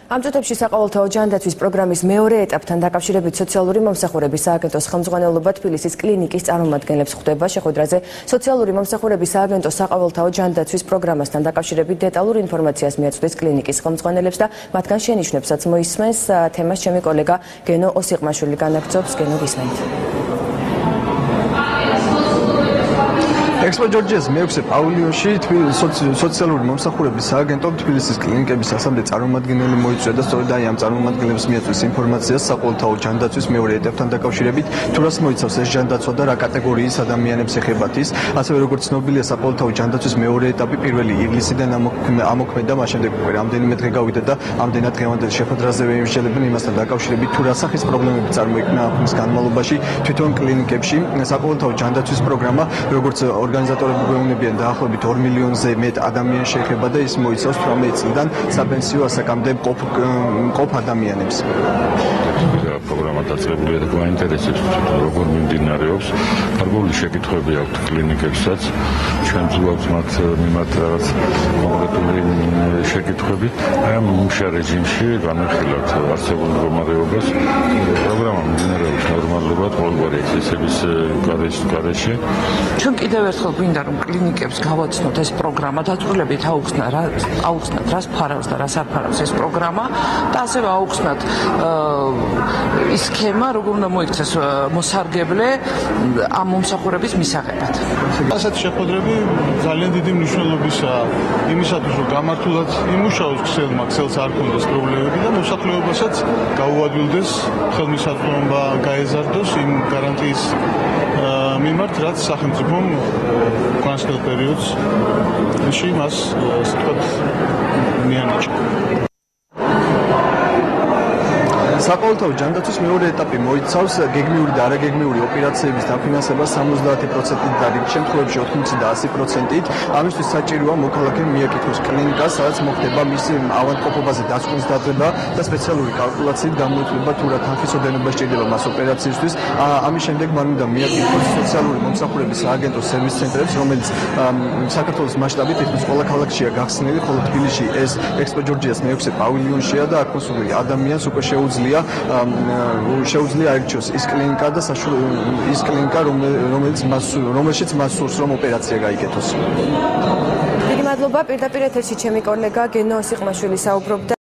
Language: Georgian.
ამ წუთებში საყოველთაო ჯანდაცვის პროგრამის მეორე ეტაპთან დაკავშირებით სოციალური მომსახურების სააგენტოს ხელმძღვანელობა თბილისის კლინიკის წარმომადგენლებს ხვდება. შეხვედრაზე სოციალური მომსახურების სააგენტოს საყოველთაო ჯანდაცვის პროგრამასთან დაკავშირებით დეტალურ ინფორმაციას მიაწვდის კლინიკის ხელმძღვანელებს და მათგან შენიშვნებსაც მოისმენს. თემას ჩემი კოლეგა გენო ოსიყმაშვილი განაგრძობს. გენო, გისმენთ. ექსპო ჯორჯიას მეექვსე პავილიონში სოციალური მომსახურების სააგენტომ თბილისის კლინიკების ასამდე წარმომადგენელი მოიწვია და სწორედ ამ წარმომადგენლებს მიაწვის ინფორმაციას საყოველთაო ჯანდაცვის მეორე ეტაპთან დაკავშირებით, თუ რას მოიცავს ეს ჯანდაცვა და რა კატეგორიის ადამიანებს ეხებათ ის. ასევე როგორც ცნობილია, საყოველთაო ჯანდაცვის მეორე ეტაპი 1 ივლისიდან ამოქმედა, მას შემდეგ უკვე რამდენიმე დღე გავიდა და ამდენად დღევანდელ შეხვედრაზე ვიმსჯელებენ იმასთან დაკავშირებით, თუ რა სახის პრობლემები წარმოიქმნა ამ განმავლობაში თვითონ კლინიკებში. საყოველთაო ჯანდაცვის პროგრამა, როგორც ორგანიზატორები გვეუბნებიან, დაახლოებით 2 მილიონზე მეტ ადამიანს შეეხება და ის მოიცავს 18 წლიდან საპენსიო ასაკამდე მყოფ ადამიანებს. პროგრამა დაწყებულია და გვაინტერესებს როგორ მიმდინარეობს. გარკვეული შეკითხვები აქვთ კლინიკებსაც. ჩვენ ვძულავთ მათ მიმართ რაღაც კონკრეტული შეკითხვები. ამ მუშა რეჟიმში განვიხილავთ არსებულ მდგომარეობას. პროგრამა მიმდინარეობს ნორმალურად ყოველგვარი ექსცესების გარეშე. ჩვენ კიდევ ერთხელ გვინდა რომ კლინიკებს გავაცნოთ ეს პროგრამა, დაწვრილებით აუხსნათ რას ფარავს და რას არ ფარავს ეს პროგრამა და ასევე აუხსნათ ის სქემა, როგორ უნდა მოიქცეს მოსარგებლე ამ მომსახურების მისაღებად. ასეთი შეხვედრები ძალიან დიდი მნიშვნელობისაა იმისათვის, რომ გამართულად იმუშაოს ქსელმა, ქსელს არ ქონდეს პრობლემები და მოსახლეობასაც გაუადვილდეს ხელმისაწვდომობა, გაეზარდოს იმ გარანტიის მიმართ, რაც სახელმწიფომ უკანასკნელ პერიოდში მას ასე ვთქვათ მიანიჭა. საყოველთაო ჯანდაცვის მეორე ეტაპი მოიცავს გეგმიური და არაგეგმიური ოპერაციების დაფინანსებას 70%-ით და რიგ შემთხვევებში 80 და 100%-ით. ამისთვის საჭიროა მოქალაქემ მიაკითხოს კლინიკას, სადაც მოხდება მისი ავადმყოფობაზე დასკვნის დაძება და სპეციალური კალკულაციით გამოიწვება თუ რა თანხის ოდენობა სჭირდება მას ოპერაციისთვის. ამის შემდეგ მან უნდა მიაკითხოს სოციალური მომსახურების სააგენტოს სერვის ცენტრებს, რომელიც საქართველოს მასშტაბით თითქმის ყველა ქალაქშია გახსნილი, ხოლო თბილისში ეს ექსპო ჯორჯიას მეექვსე პავილიონშია და აქ მოსული ადამიანს უკვე შეუძლია აირჩიოს ის კლინიკა და ის კლინიკა, რომელშიც მას სურს რომ ოპერაცია გაიკეთოს. დიდი მადლობა. პირდაპირ ეთერში ჩემი კოლეგა გენო ოსიყმაშვილი საუბრობდა.